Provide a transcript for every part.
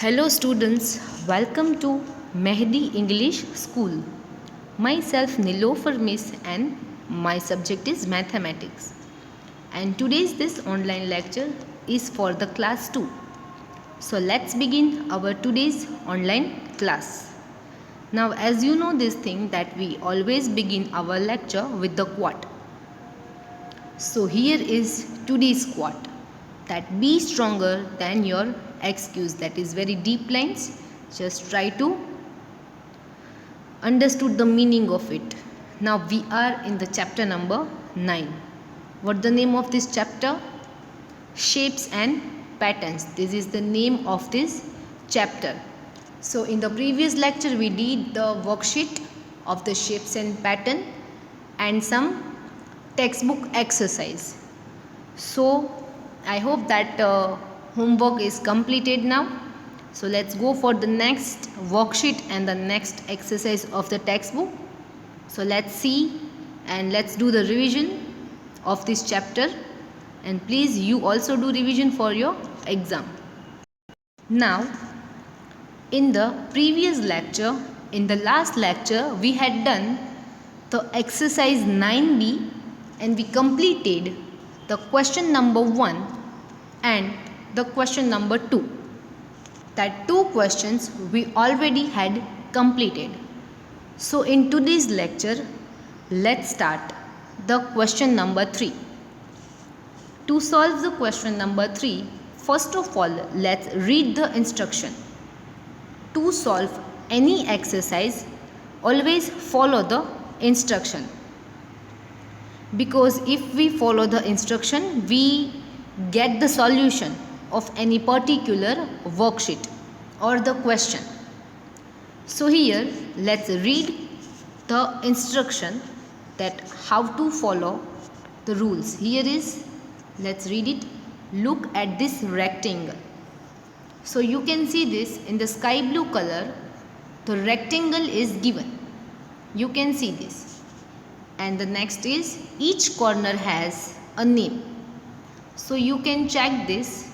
Hello students, welcome to Mehdi English School. Myself Nilofer Miss and my subject is mathematics. And today's this online lecture is for the class 2. So let's begin our today's online class. Now as you know this thing that we always begin our lecture with the quote. So here is today's quote, that be stronger than your excuse. That is very deep lines. Just try to understood the meaning of it. Now we are in the chapter number 9. What the name of this chapter? Shapes and patterns. This is the name of this chapter. So in the previous lecture we did the worksheet of the shapes and pattern and some textbook exercise. So I hope that homework is completed now. So let's go for the next worksheet and the next exercise of the textbook. So let's see and let's do the revision of this chapter, and please you also do revision for your exam. Now in the previous lecture, in the last lecture, we had done the exercise 9b and we completed the question number 1 and the question number 2. That two questions we already had completed. So in today's lecture, let's start the question number 3. To solve the question number 3, first of all, let's read the instruction. To solve any exercise, always follow the instruction. Because if we follow the instruction, we get the solution of any particular worksheet or the question. So here let's read the instruction that how to follow the rules. Here is, let's read it. Look at this rectangle. So you can see this in the sky blue color, the rectangle is given. You can see this. And the next is, each corner has a name. So you can check this,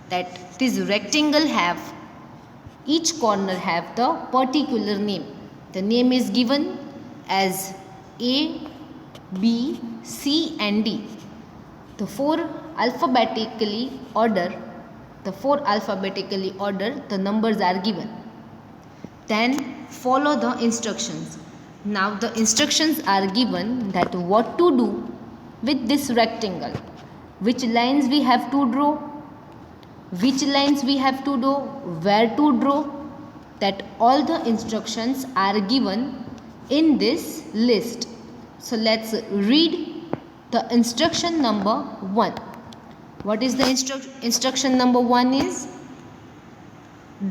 that this rectangle have, each corner have the particular name. The name is given as A, B, C and D. The four alphabetically order, the numbers are given. Then follow the instructions. Now the instructions are given that what to do with this rectangle. Which lines we have to draw, which lines we have to draw, where to draw, that all the instructions are given in this list. So let's read the instruction number 1. What is the instruction number 1 is,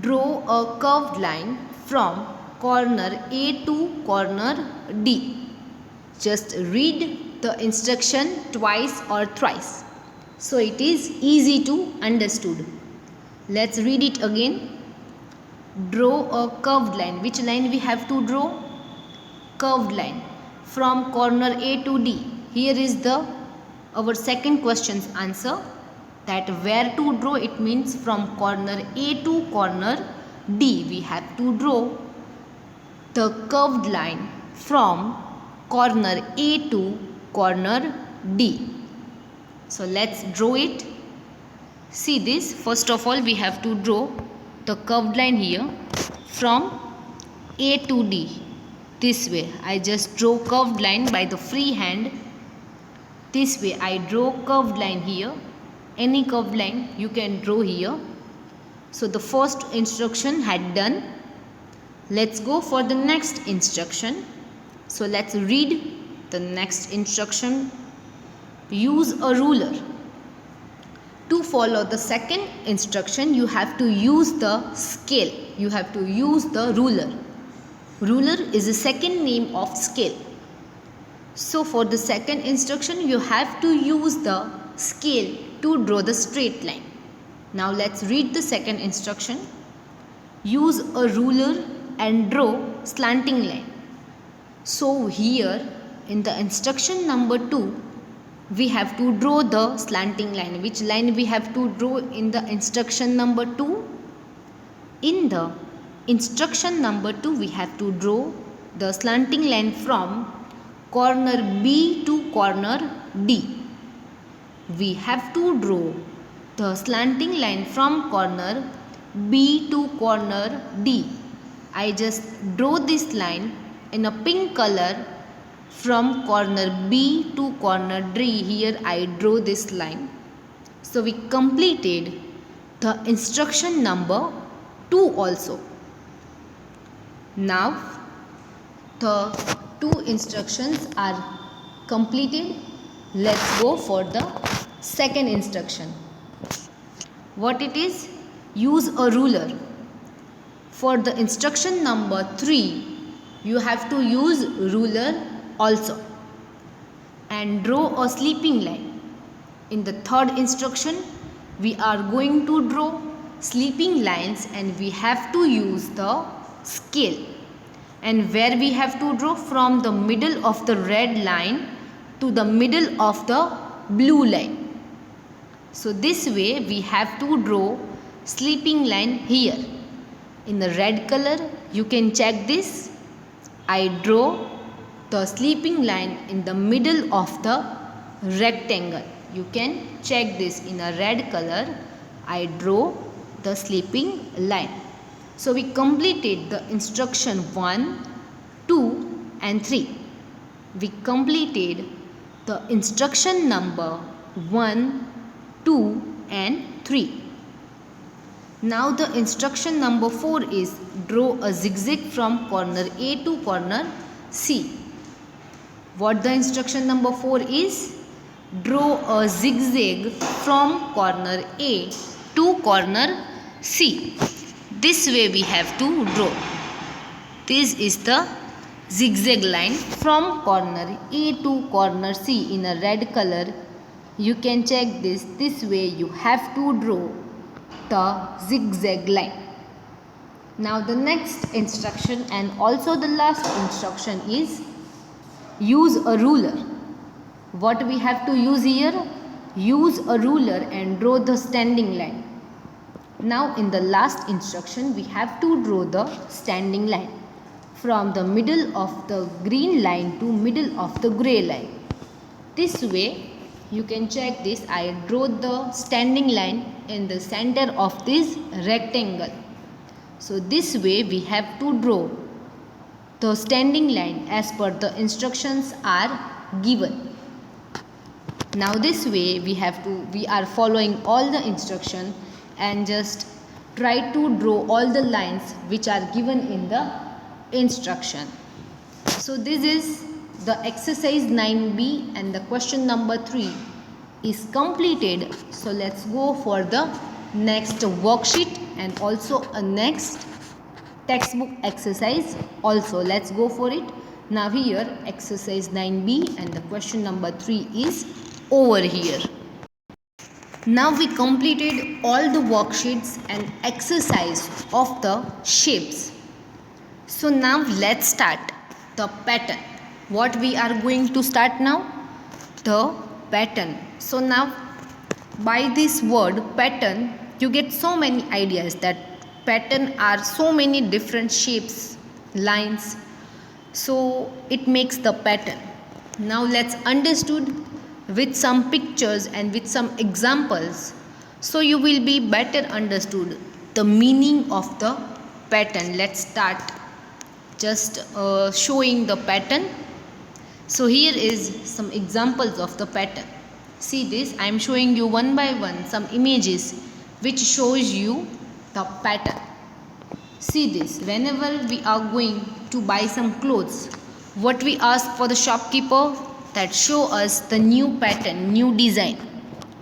draw a curved line from corner A to corner D. Just read the instruction twice or thrice, so it is easy to understood. Let's read it again. Draw a curved line. Which line we have to draw? Curved line from corner A to D. Here is the our second question's answer, that where to draw. It means from corner A to corner D we have to draw the curved line from corner A to corner D. So let's draw it. See this, first of all we have to draw the curved line here from A to D. This way I just draw curved line by the free hand. This way I draw curved line here. Any curved line you can draw here. So the first instruction had done. Let's go for the next instruction. So let's read the next instruction. Use a ruler. To follow the second instruction, you have to use the scale. You have to use the ruler. Ruler is the second name of scale. So for the second instruction, you have to use the scale to draw the straight line. Now let's read the second instruction. Use a ruler and draw slanting line. So here in the instruction number 2, we have to draw the slanting line. Which line we have to draw in the instruction number 2? In the instruction number 2, we have to draw the slanting line from corner B to corner D. We have to draw the slanting line from corner B to corner D. I just draw this line in a pink color from corner B to corner D. Here I draw this line. So we completed the instruction number 2 also. Now the 2 instructions are completed. Let's go for the second instruction. What it is? Use a ruler. For the instruction number 3, you have to use ruler also and draw a sleeping line. In the third instruction, we are going to draw sleeping lines and we have to use the scale. And where we have to draw? From the middle of the red line to the middle of the blue line. So this way we have to draw sleeping line here. In the red color, you can check this. I draw the sleeping line in the middle of the rectangle. You can check this in a red color. I draw the sleeping line. So we completed the instruction 1, 2 and 3. We completed the instruction number 1, 2 and 3. Now the instruction number 4 is draw a zigzag from corner A to corner C. What the instruction number 4 is? Draw a zigzag from corner A to corner C. This way we have to draw. This is the zigzag line from corner A to corner C in a red color. You can check this. This way you have to draw the zigzag line. Now the next instruction and also the last instruction is use a ruler. What we have to use here? Use a ruler and draw the standing line. Now in the last instruction we have to draw the standing line from the middle of the green line to middle of the grey line. This way you can check this. I draw the standing line in the center of this rectangle. So this way we have to draw the standing line as per the instructions are given. Now this way we are following all the instruction and just try to draw all the lines which are given in the instruction. So this is the exercise 9B and the question number 3 is completed. So let's go for the next worksheet and also a next textbook exercise also. Let's go for it. Now here exercise 9B and the question number 3 is over here. Now we completed all the worksheets and exercise of the shapes. So now let's start the pattern. What we are going to start now? The pattern. So now by this word pattern you get so many ideas that pattern are so many different shapes, lines. So it makes the pattern. Now let's understood with some pictures and with some examples. So you will be better understood the meaning of the pattern. Let's start just showing the pattern. So here is some examples of the pattern. See this, I am showing you one by one some images which shows you the pattern. See this, whenever we are going to buy some clothes, what we ask for the shopkeeper? That show us the new pattern, new design.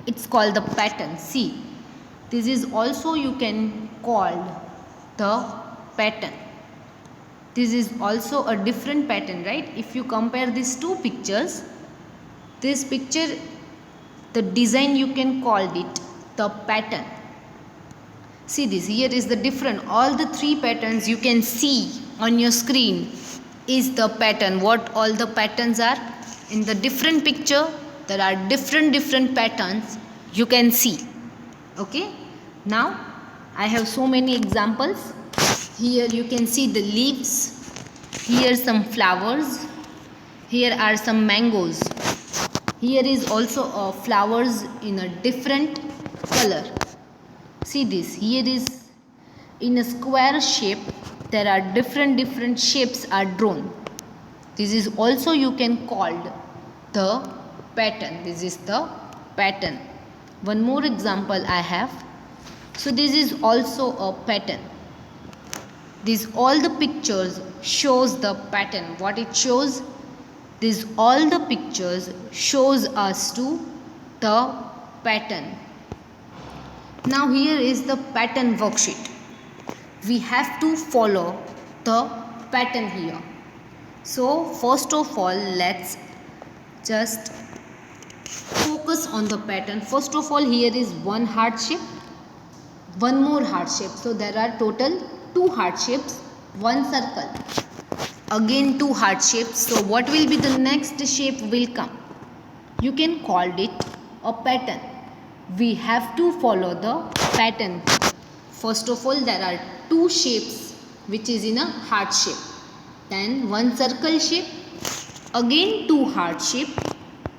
It's called the pattern. See, this is also you can call the pattern. This is also a different pattern, right? If you compare these two pictures, this picture, the design you can call it the pattern. See this, here is the different, all the three patterns you can see on your screen is the pattern. What all the patterns are? In the different picture, there are different patterns you can see. Okay. Now I have so many examples. Here you can see the leaves. Here some flowers. Here are some mangoes. Here is also flowers in a different color. See this. Here is in a square shape. There are different shapes are drawn. This is also you can called the pattern. This is the pattern. One more example I have. So this is also a pattern. These all the pictures shows the pattern. What it shows? These all the pictures shows us to the pattern. Now here is the pattern worksheet. We have to follow the pattern here. So first of all, let's just focus on the pattern. First of all, here is one heart shape, one more heart shape. So there are total two heart shapes, one circle, again two heart shapes. So what will be the next shape will come? You can call it a pattern. We have to follow the pattern. First of all, there are two shapes which is in a heart shape. Then one circle shape, again two heart shape.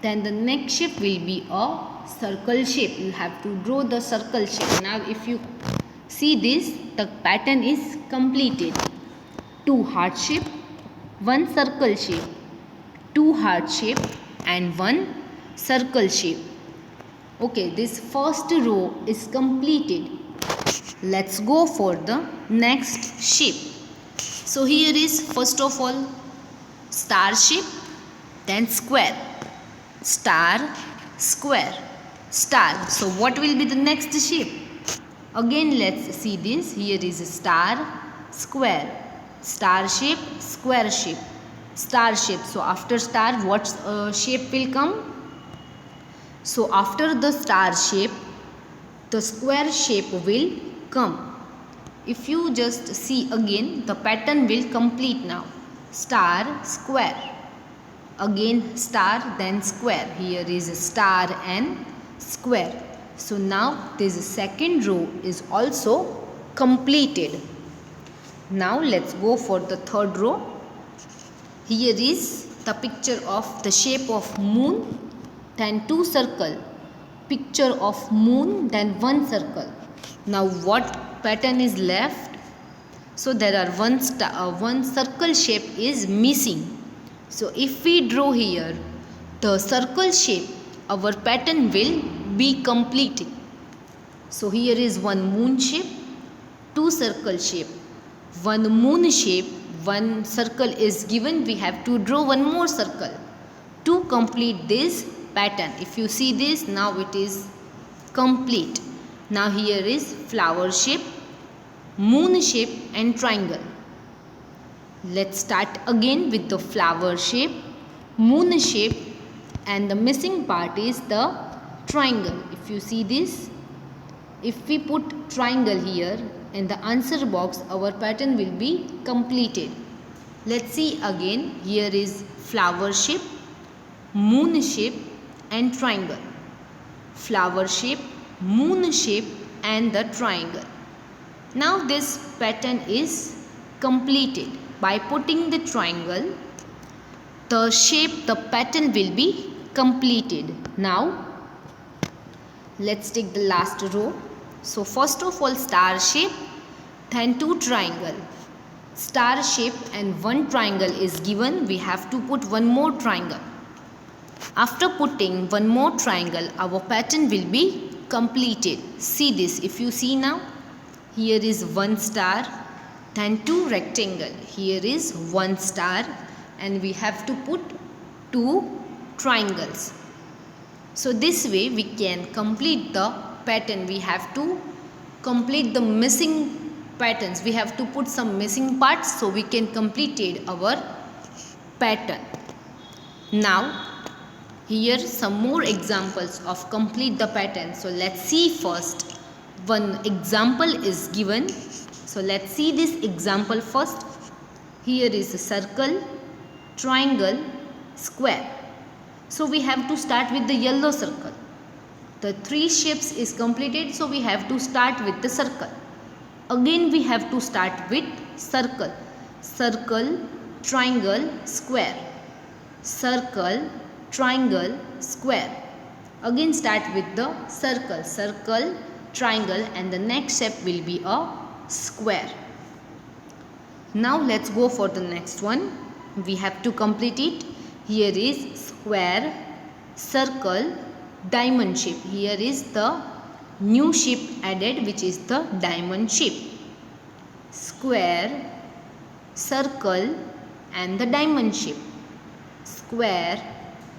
Then the next shape will be a circle shape. You have to draw the circle shape. Now if you see this, the pattern is completed. Two heart shape, one circle shape, two heart shape and one circle shape. Okay, this first row is completed. Let's go for the next shape. So here is first of all star shape, then square, star, square, star. So what will be the next shape? Again let's see this. Here is a star, square, star shape, square shape, star shape. So after star what shape will come? So after the star shape, the square shape will come. If you just see again, the pattern will complete now. Star, square, again star, then square. Here is a star and square. So now this second row is also completed. Now let's go for the third row. Here is the picture of the shape of moon, then two circle, picture of moon, then one circle. Now what pattern is left? So there are one circle shape is missing. So if we draw here the circle shape, our pattern will be completed. So here is one moon shape, two circle shape, one moon shape, one circle is given. We have to draw one more circle to complete this pattern. If you see this, now it is complete. Now here is flower shape, moon shape and triangle. Let's start again with the flower shape, moon shape and the missing part is the triangle. If you see this, if we put triangle here in the answer box, our pattern will be completed. Let's see again. Here is flower shape, moon shape and triangle. Flower shape, moon shape and the triangle. Now this pattern is completed. By putting the triangle, the shape, the pattern will be completed. Now let's take the last row. So first of all star shape, then two triangle. Star shape and one triangle is given. We have to put one more triangle. After putting one more triangle, our pattern will be completed. See this. If you see now, here is one star, then two rectangle. Here is one star and we have to put two triangles. So this way we can complete the pattern. We have to complete the missing patterns. We have to put some missing parts so we can complete our pattern. Now here some more examples of complete the pattern. So let's see first. One example is given. So let's see this example first. Here is a circle, triangle, square. So we have to start with the yellow circle. The three shapes is completed, so we have to start with the circle. Again we have to start with circle. Circle, triangle, square. Circle, triangle, square. Again start with the circle. Circle, triangle, and the next step will be a square. Now let's go for the next one. We have to complete it. Here is square, circle, diamond shape. Here is the new shape added, which is the diamond shape. Square, circle, and the diamond shape. Square,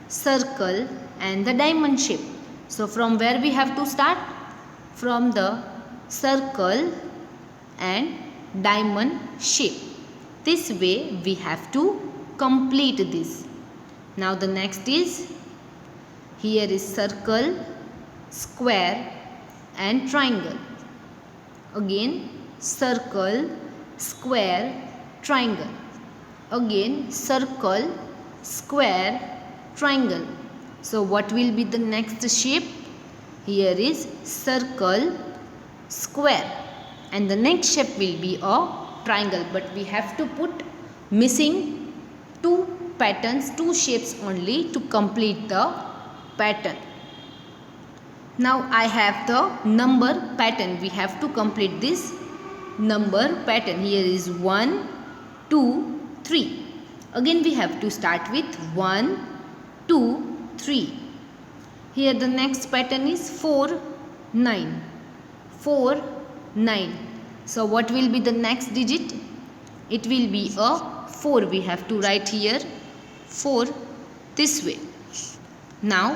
circle, and the diamond shape. So from where we have to start? From the circle and diamond shape. This way we have to complete this. Now the next is, here is circle, square, and triangle. Again circle, square, triangle. Again circle, square, triangle. So what will be the next shape? Here is circle, square, and the next shape will be a triangle, but we have to put missing two patterns, two shapes only to complete the pattern. Now I have the number pattern. We have to complete this number pattern. Here is 1, 2, 3. Again we have to start with 1, 2, 3. Here the next pattern is 4, 9. 4, 9. So what will be the next digit? It will be a 4. We have to write here 4 this way. Now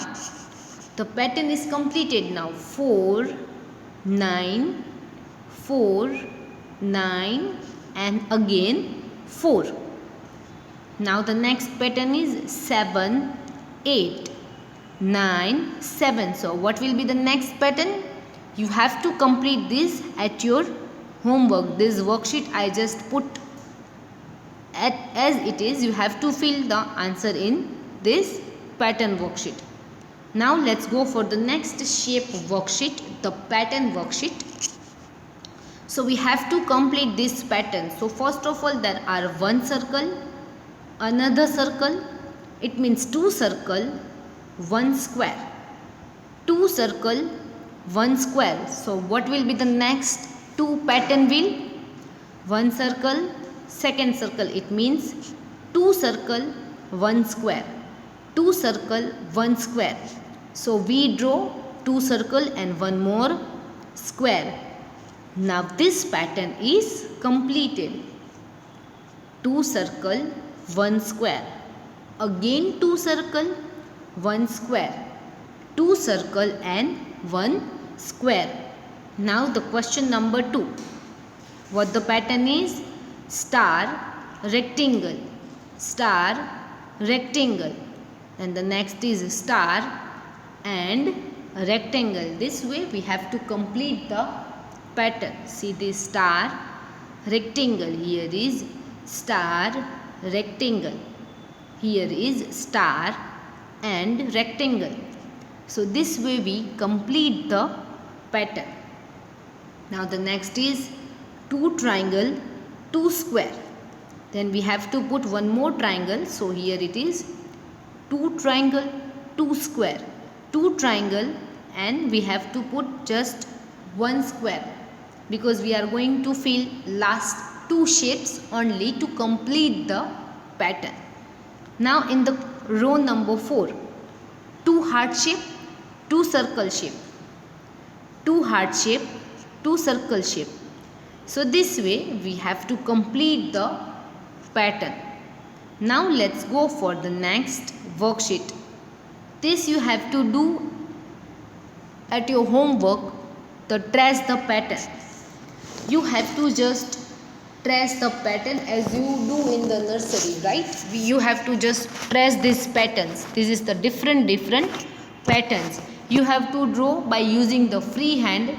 the pattern is completed. Now 4, 9, 4, 9, and again 4. Now the next pattern is 7, 8, 9, 7. So what will be the next pattern? You have to complete this at your homework. This worksheet I just put as it is. You have to fill the answer in this pattern worksheet. Now let's go for the next shape worksheet, the pattern worksheet. So we have to complete this pattern. So first of all, there are one circle, another circle. It means two circle, one square. Two circle, one square. So what will be the next two pattern will? One circle, second circle. It means two circle, one square. Two circle, one square. So we draw two circle and one more square. Now this pattern is completed. Two circle, one square. Again two circle, one square. Two circle and one square. Now the question number 2. What the pattern is? Star, rectangle. Star, rectangle. And the next is star and rectangle. This way we have to complete the pattern. See this star, rectangle. Here is star, rectangle. Here is star and rectangle. So this way we complete the pattern. Now the next is two triangle, two square. Then we have to put one more triangle. So here it is two triangle, two square. Two triangle, and we have to put just one square, because we are going to fill last two shapes only to complete the pattern. Now in the row number 4, two heart shape, two circle shape. Two heart shape, two circle shape. So this way we have to complete the pattern. Now let's go for the next worksheet. This you have to do at your homework, to trace the pattern. You have to just trace the pattern as you do in the nursery, right? You have to just trace these patterns. This is the different patterns. You have to draw by using the free hand.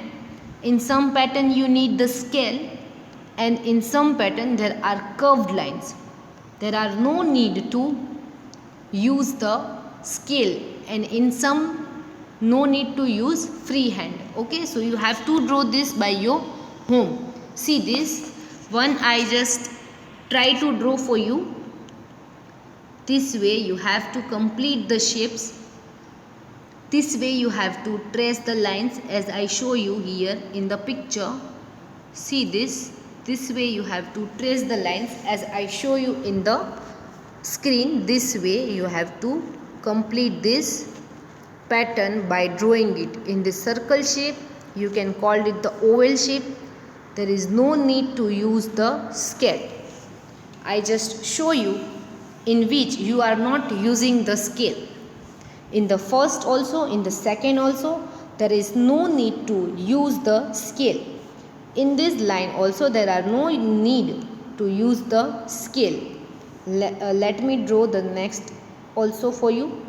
In some pattern you need the scale, and in some pattern there are curved lines. There are no need to use the scale, and in some no need to use free hand. Okay, so you have to draw this by your home. See this one, I just try to draw for you. This way you have to complete the shapes. This way you have to trace the lines as I show you here in the picture. See this. This way you have to trace the lines as I show you in the screen. This way you have to complete this pattern by drawing it in the circle shape. You can call it the oval shape. There is no need to use the scale. I just show you in which you are not using the scale. In the first also, in the second also, there is no need to use the scale. In this line also there are no need to use the scale. Let me draw the next also for you.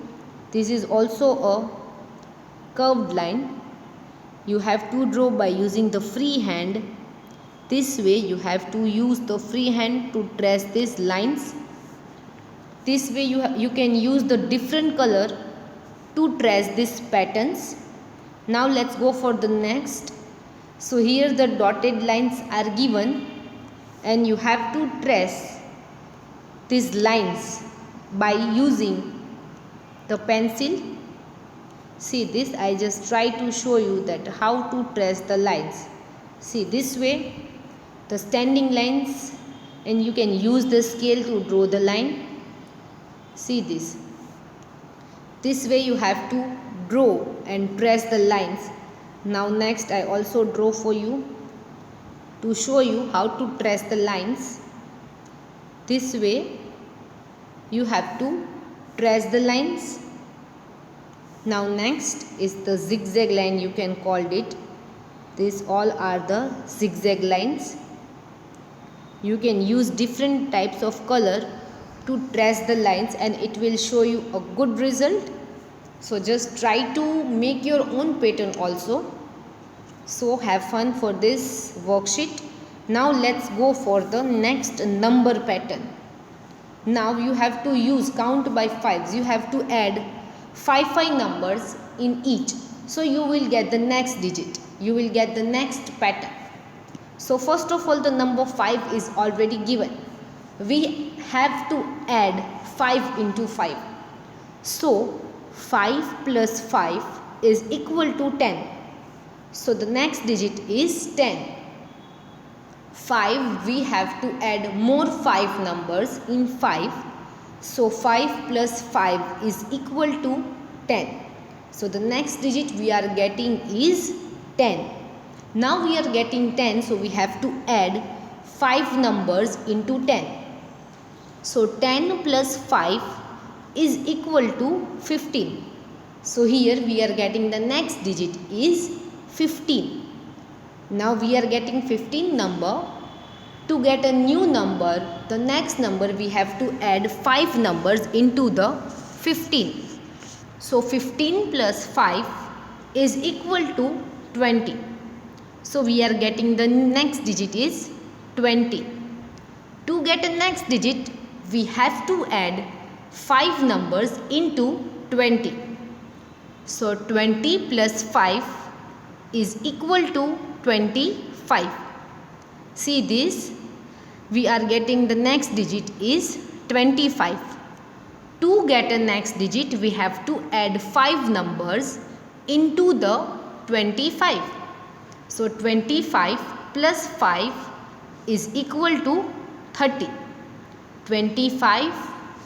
This is also a curved line. You have to draw by using the free hand. This way you have to use the free hand to trace these lines. This way you can use the different color to trace these patterns. Now let's go for the next. So here the dotted lines are given and you have to trace these lines by using the pencil. See this, I just try to show you that how to trace the lines. See this way the standing lines, and you can use the scale to draw the line. See this. This way you have to draw and trace the lines. Now next I also draw for you to show you how to trace the lines. This way you have to trace the lines. Now next is the zigzag line, you can call it. These all are the zigzag lines. You can use different types of color to trace the lines and it will show you a good result. So just try to make your own pattern also. So have fun for this worksheet. Now let's go for the next number pattern. Now you have to use count by fives. You have to add 5 numbers in each. So you will get the next digit. You will get the next pattern. So first of all the number 5 is already given. We have to add 5 into 5. So 5 plus 5 is equal to 10. So the next digit is 10. 5, we have to add more 5 numbers in 5. So 5 plus 5 is equal to 10. So the next digit we are getting is 10. Now we are getting 10, so we have to add 5 numbers into 10. So 10 plus 5 is equal to 15. So here we are getting the next digit is 15. Now we are getting 15 number. To get a new number, the next number we have to add 5 numbers into the 15. So 15 plus 5 is equal to 20. So we are getting the next digit is 20. To get a next digit, we have to add 5 numbers into 20. So 20 plus 5 is equal to 25. See this, we are getting the next digit is 25. To get a next digit, we have to add 5 numbers into the 25. So 25 plus 5 is equal to 30. 25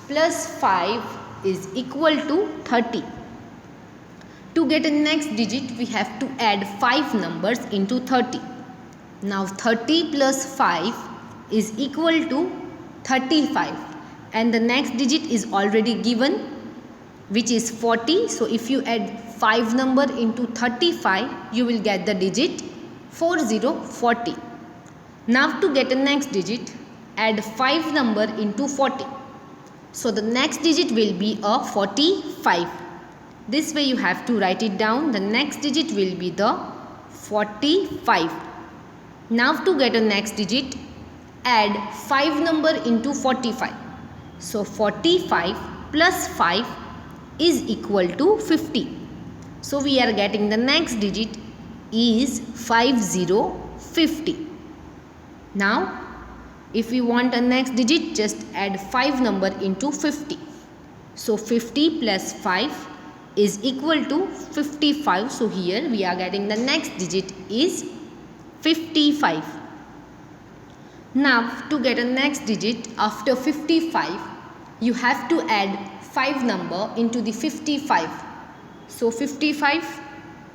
plus 5 is equal to 30. To get a next digit, we have to add 5 numbers into 30. Now 30 plus 5 is equal to 35. And the next digit is already given, which is 40. So if you add 5 number into 35, you will get the digit 40. Now to get a next digit, add 5 number into 40. So the next digit will be a 45. This way you have to write it down. The next digit will be the 45. Now to get a next digit, add 5 number into 45. So 45 plus 5 is equal to 50. So we are getting the next digit is 50. Now if we want a next digit, just add 5 number into 50. So 50 plus 5 is equal to 55. So here we are getting the next digit is 55. Now to get a next digit after 55, you have to add 5 number into the 55. So 55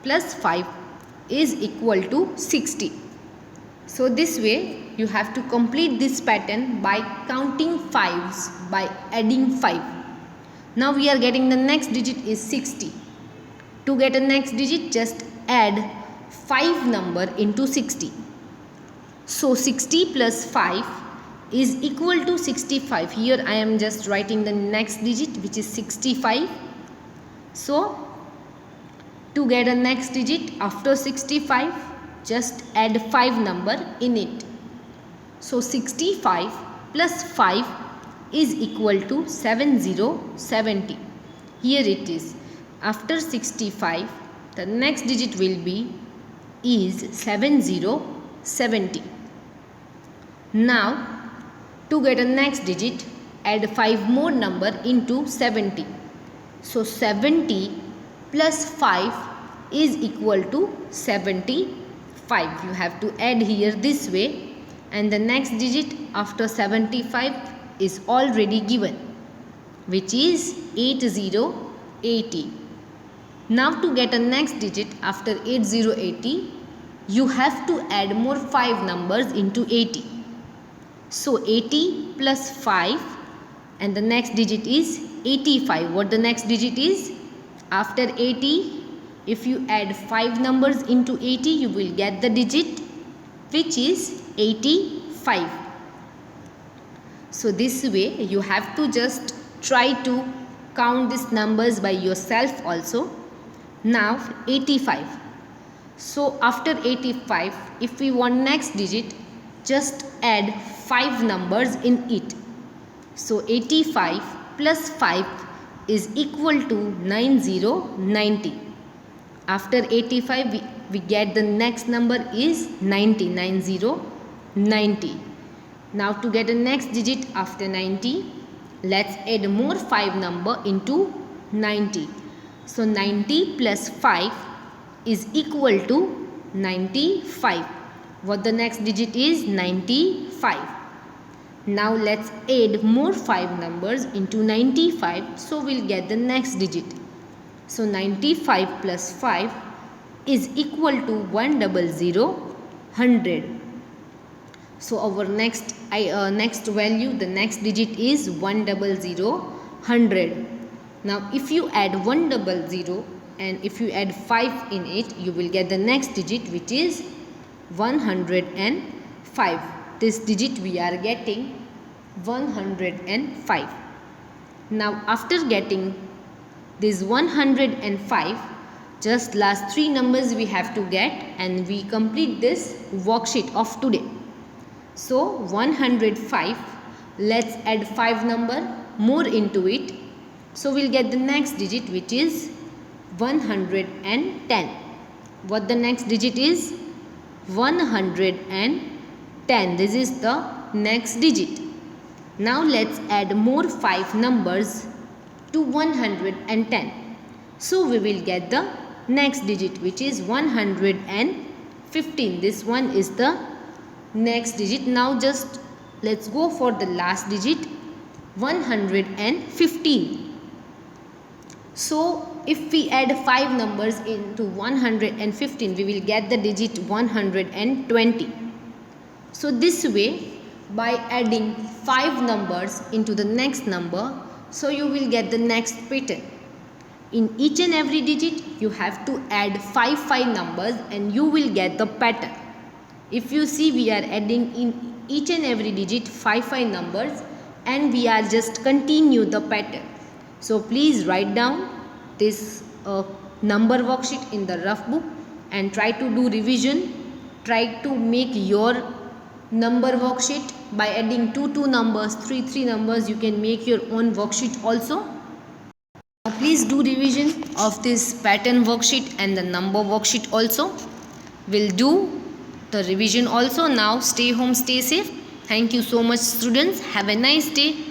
plus 5 is equal to 60. So this way you have to complete this pattern by counting 5s by adding 5. Now we are getting the next digit is 60. To get a next digit, just add 5 number into 60. So 60 plus 5 is equal to 65. Here I am just writing the next digit, which is 65. So to get a next digit after 65, just add 5 number in it. So 65 plus 5 is equal to 7070. Here it is. After 65, the next digit will be is 7070. Now to get a next digit, add 5 more number into 70. So 70 plus 5 is equal to 75. You have to add here this way, and the next digit after 75 is already given, which is 8080. Now to get a next digit after 8080, you have to add more 5 numbers into 80. So 80 plus 5 and the next digit is 85. What the next digit is? After 80, if you add 5 numbers into 80, you will get the digit which is 85. So this way you have to just try to count these numbers by yourself also. Now 85. So after 85, if we want next digit, just add 5 numbers in it. So 85 plus 5 is equal to 9090. After 85, we get the next number is 90. Now to get the next digit after 90, let's add more 5 number into 90. So 90 plus 5 is equal to 95. What the next digit is? 95. Now let's add more 5 numbers into 95, so we'll get the next digit. So 95 plus 5 is equal to 100. So our next value, the next digit is 100. Now if you add 100 and if you add 5 in it, you will get the next digit, which is 105. This digit we are getting 105. Now after getting this 105, just last 3 numbers we have to get, and we complete this worksheet of today. So 105, let's add 5 number more into it. So we'll get the next digit, which is 110. What the next digit is? 110. This is the next digit. Now let's add more 5 numbers to 110. So we will get the next digit, which is 115. This one is the next digit. Now just let's go for the last digit, 115. So if we add 5 numbers into 115, we will get the digit 120. So this way, by adding 5 numbers into the next number, so you will get the next pattern. In each and every digit, you have to add 5 numbers and you will get the pattern. If you see, we are adding in each and every digit 5 numbers and we are just continue the pattern. So please write down this number worksheet in the rough book and try to do revision. Try to make your number worksheet by adding 2 numbers, 3 numbers. You can make your own worksheet also. Please do revision of this pattern worksheet and the number worksheet also. We'll do the revision also. Now stay home, stay safe. Thank you so much students. Have a nice day.